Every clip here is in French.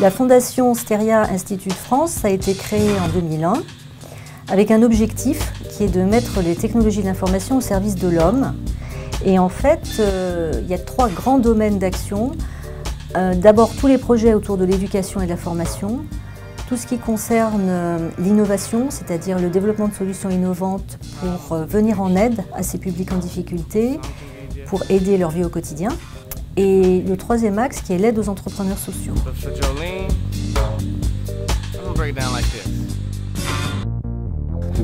La fondation Steria Institut de France a été créée en 2001 avec un objectif qui est de mettre les technologies de l'information au service de l'homme. Et en fait, il y a 3 grands domaines d'action. D'abord, tous les projets autour de l'éducation et de la formation, tout ce qui concerne l'innovation, c'est-à-dire le développement de solutions innovantes pour venir en aide à ces publics en difficulté, pour aider leur vie au quotidien. Et le 3e axe qui est l'aide aux entrepreneurs sociaux.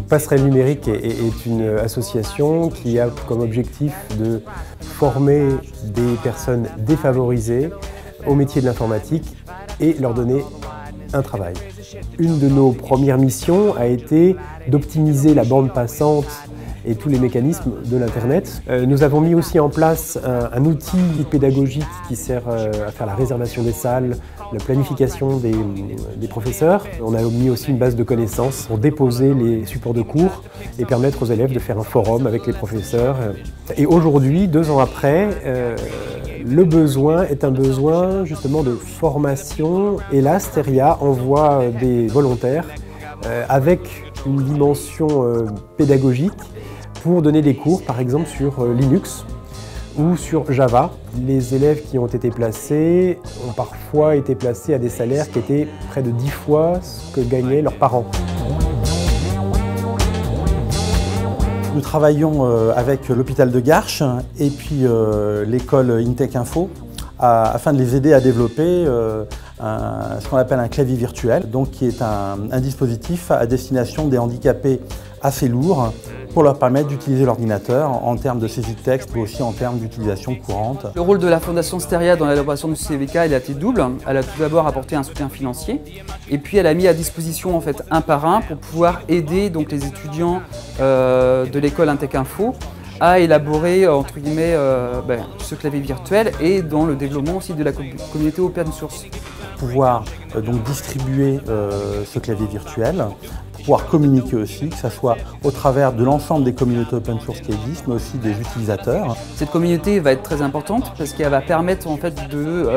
Passerelle numérique est une association qui a comme objectif de former des personnes défavorisées au métier de l'informatique et leur donner un travail. Une de nos premières missions a été d'optimiser la bande passante et tous les mécanismes de l'Internet. Nous avons mis aussi en place un outil pédagogique qui sert à faire la réservation des salles, la planification des professeurs. On a mis aussi une base de connaissances pour déposer les supports de cours et permettre aux élèves de faire un forum avec les professeurs. Et aujourd'hui, 2 ans après, le besoin est un besoin justement de formation. Et là, Steria envoie des volontaires avec une dimension pédagogique pour donner des cours, par exemple, sur Linux ou sur Java. Les élèves qui ont été placés ont parfois été placés à des salaires qui étaient près de 10 fois ce que gagnaient leurs parents. Nous travaillons avec l'hôpital de Garches et puis l'école InTech Info afin de les aider à développer ce qu'on appelle un clavier virtuel, donc qui est un dispositif à destination des handicapés assez lourds pour leur permettre d'utiliser l'ordinateur en termes de saisie de texte, mais aussi en termes d'utilisation courante. Le rôle de la Fondation Steria dans l'élaboration du CVK, il a été double. Elle a tout d'abord apporté un soutien financier et puis elle a mis à disposition en fait un par un pour pouvoir aider donc, les étudiants de l'école InTech Info à élaborer entre guillemets ce clavier virtuel et dans le développement aussi de la communauté open source. Pouvoir donc distribuer ce clavier virtuel, pouvoir communiquer aussi, que ce soit au travers de l'ensemble des communautés open source qui existent, mais aussi des utilisateurs. Cette communauté va être très importante parce qu'elle va permettre en fait de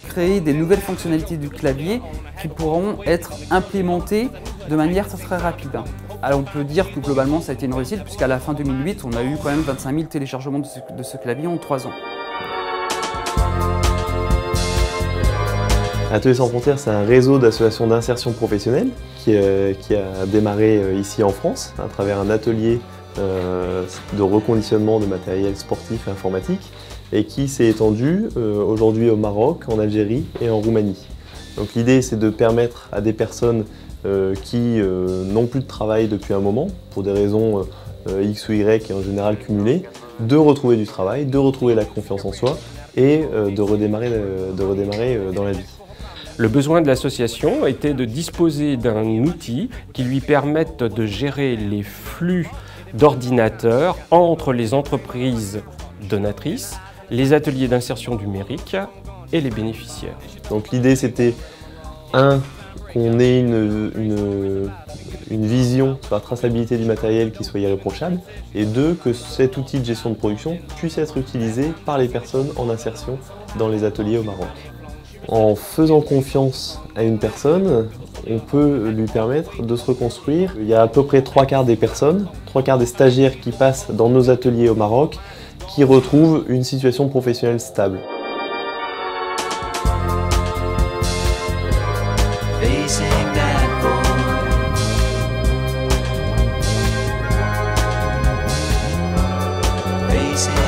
créer des nouvelles fonctionnalités du clavier qui pourront être implémentées de manière très rapide. Alors on peut dire que globalement ça a été une réussite puisqu'à la fin 2008 on a eu quand même 25 000 téléchargements de ce clavier en 3 ans. Ateliers sans frontières, c'est un réseau d'associations d'insertion professionnelle qui a démarré ici en France à travers un atelier de reconditionnement de matériel sportif et informatique et qui s'est étendu aujourd'hui au Maroc, en Algérie et en Roumanie. Donc l'idée c'est de permettre à des personnes qui n'ont plus de travail depuis un moment, pour des raisons X ou Y et en général cumulées, de retrouver du travail, de retrouver la confiance en soi et de redémarrer dans la vie. Le besoin de l'association était de disposer d'un outil qui lui permette de gérer les flux d'ordinateurs entre les entreprises donatrices, les ateliers d'insertion numérique et les bénéficiaires. Donc l'idée c'était qu'on ait une vision sur la traçabilité du matériel qui soit irréprochable et 2, que cet outil de gestion de production puisse être utilisé par les personnes en insertion dans les ateliers au Maroc. En faisant confiance à une personne, on peut lui permettre de se reconstruire. Il y a à peu près 3/4 des personnes, 3/4 des stagiaires qui passent dans nos ateliers au Maroc, qui retrouvent une situation professionnelle stable. Facing